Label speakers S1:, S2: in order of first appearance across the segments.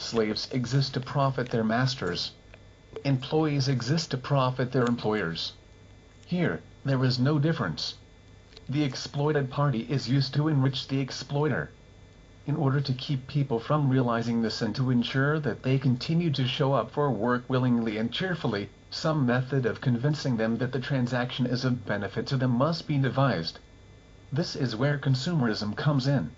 S1: Slaves exist to profit their masters. Employees exist to profit their employers. Here, there is no difference. The exploited party is used to enrich the exploiter. In order to keep people from realizing this and to ensure that they continue to show up for work willingly and cheerfully, some method of convincing them that the transaction is of benefit to them must be devised. This is where consumerism comes in.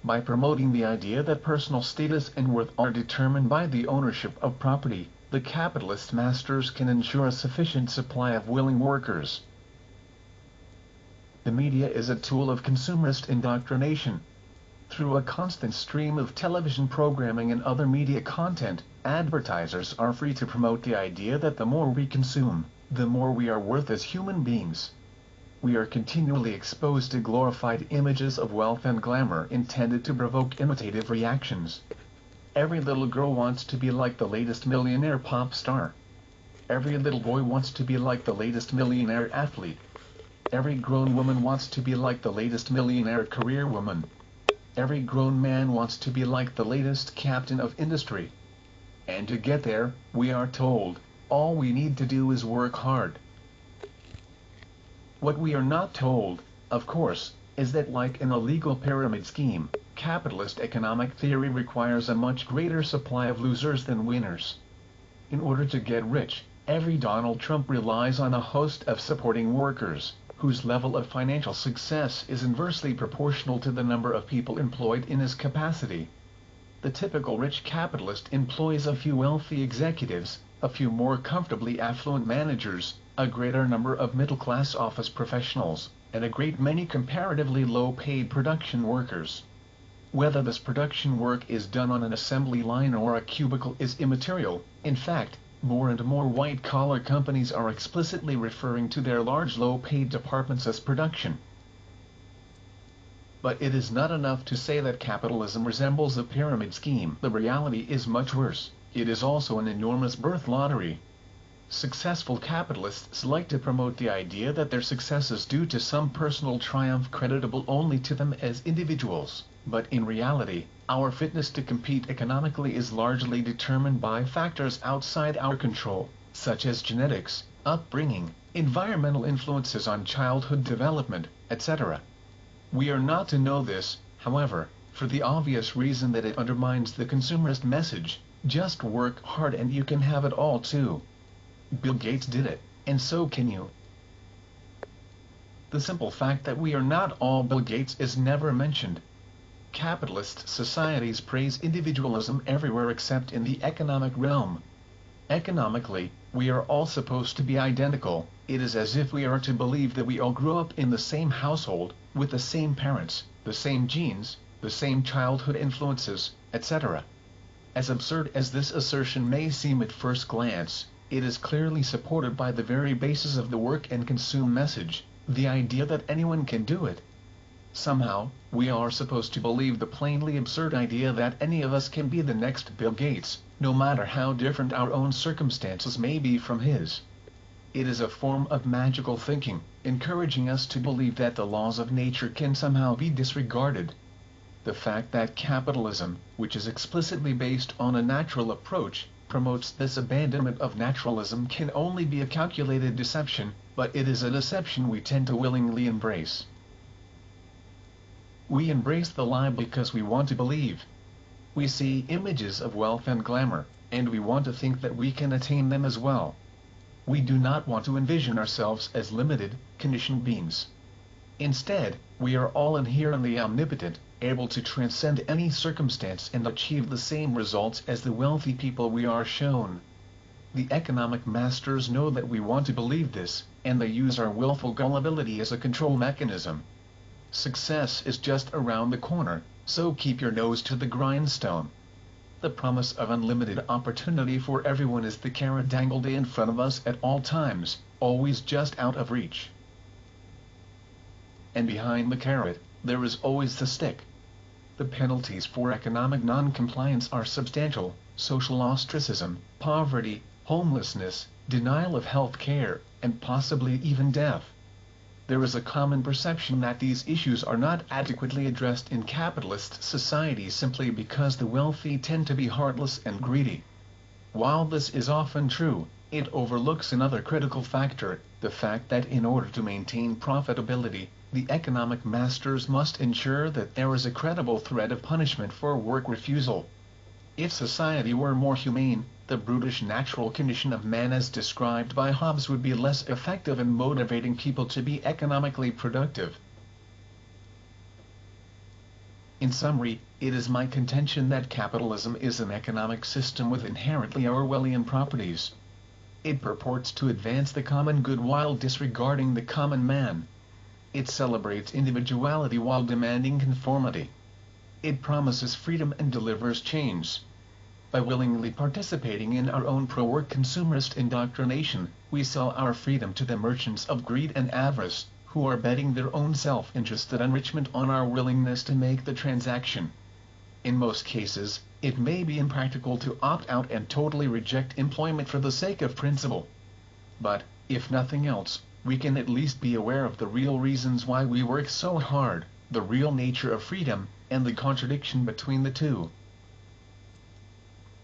S1: By promoting the idea that personal status and worth are determined by the ownership of property, the capitalist masters can ensure a sufficient supply of willing workers. The media is a tool of consumerist indoctrination. Through a constant stream of television programming and other media content, advertisers are free to promote the idea that the more we consume, the more we are worth as human beings. We are continually exposed to glorified images of wealth and glamour intended to provoke imitative reactions. Every little girl wants to be like the latest millionaire pop star. Every little boy wants to be like the latest millionaire athlete. Every grown woman wants to be like the latest millionaire career woman. Every grown man wants to be like the latest captain of industry. And to get there, we are told, all we need to do is work hard. What we are not told, of course, is that like an illegal pyramid scheme, capitalist economic theory requires a much greater supply of losers than winners. In order to get rich, every Donald Trump relies on a host of supporting workers, whose level of financial success is inversely proportional to the number of people employed in his capacity. The typical rich capitalist employs a few wealthy executives, a few more comfortably affluent managers, a greater number of middle-class office professionals, and a great many comparatively low-paid production workers. Whether this production work is done on an assembly line or a cubicle is immaterial. In fact, more and more white-collar companies are explicitly referring to their large low-paid departments as production. But it is not enough to say that capitalism resembles a pyramid scheme. The reality is much worse. It is also an enormous birth lottery. Successful capitalists like to promote the idea that their success is due to some personal triumph creditable only to them as individuals, but in reality, our fitness to compete economically is largely determined by factors outside our control, such as genetics, upbringing, environmental influences on childhood development, etc. We are not to know this, however, for the obvious reason that it undermines the consumerist message, just work hard and you can have it all too. Bill Gates did it, and so can you. The simple fact that we are not all Bill Gates is never mentioned. Capitalist societies praise individualism everywhere except in the economic realm. Economically, we are all supposed to be identical. It is as if we are to believe that we all grew up in the same household, with the same parents, the same genes, the same childhood influences, etc. As absurd as this assertion may seem at first glance, it is clearly supported by the very basis of the work and consume message, the idea that anyone can do it. Somehow, we are supposed to believe the plainly absurd idea that any of us can be the next Bill Gates, no matter how different our own circumstances may be from his. It is a form of magical thinking, encouraging us to believe that the laws of nature can somehow be disregarded. The fact that capitalism, which is explicitly based on a natural approach, promotes this abandonment of naturalism can only be a calculated deception, but it is a deception we tend to willingly embrace. We embrace the lie because we want to believe. We see images of wealth and glamour, and we want to think that we can attain them as well. We do not want to envision ourselves as limited, conditioned beings. Instead, we are all inherently omnipotent, able to transcend any circumstance and achieve the same results as the wealthy people we are shown. The economic masters know that we want to believe this, and they use our willful gullibility as a control mechanism. Success is just around the corner, so keep your nose to the grindstone. The promise of unlimited opportunity for everyone is the carrot dangled in front of us at all times, always just out of reach. And behind the carrot, there is always the stick. The penalties for economic non-compliance are substantial: social ostracism, poverty, homelessness, denial of health care, and possibly even death. there is a common perception that these issues are not adequately addressed in capitalist societies simply because the wealthy tend to be heartless and greedy. While this is often true, it overlooks another critical factor, the fact that in order to maintain profitability, the economic masters must ensure that there is a credible threat of punishment for work refusal. If society were more humane, the brutish natural condition of man as described by Hobbes would be less effective in motivating people to be economically productive. In summary, it is my contention that capitalism is an economic system with inherently Orwellian properties. It purports to advance the common good while disregarding the common man. It celebrates individuality while demanding conformity. It promises freedom and delivers change. By willingly participating in our own pro-work consumerist indoctrination, we sell our freedom to the merchants of greed and avarice, who are betting their own self-interested enrichment on our willingness to make the transaction. In most cases, it may be impractical to opt out and totally reject employment for the sake of principle. But, if nothing else, we can at least be aware of the real reasons why we work so hard, the real nature of freedom, and the contradiction between the two.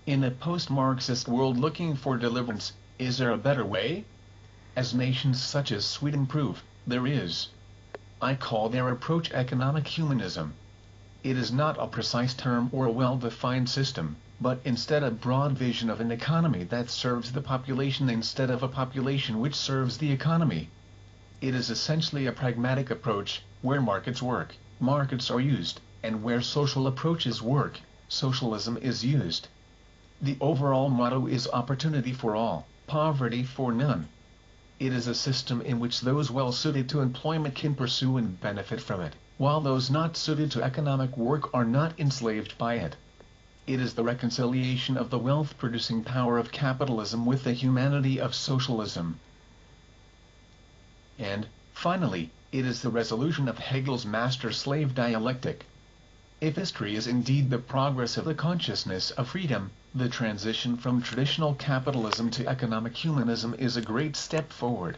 S1: In a post-Marxist world looking for deliverance, is there a better way? As nations such as Sweden prove, there is. I call their approach economic humanism. It is not a precise term or a well-defined system, but instead a broad vision of an economy that serves the population instead of a population which serves the economy. It is essentially a pragmatic approach, where markets work, markets are used, and where social approaches work, socialism is used. The overall motto is opportunity for all, poverty for none. It is a system in which those well suited to employment can pursue and benefit from it, while those not suited to economic work are not enslaved by it. It is the reconciliation of the wealth-producing power of capitalism with the humanity of socialism. And, finally, it is the resolution of Hegel's master-slave dialectic. If history is indeed the progress of the consciousness of freedom, the transition from traditional capitalism to economic humanism is a great step forward.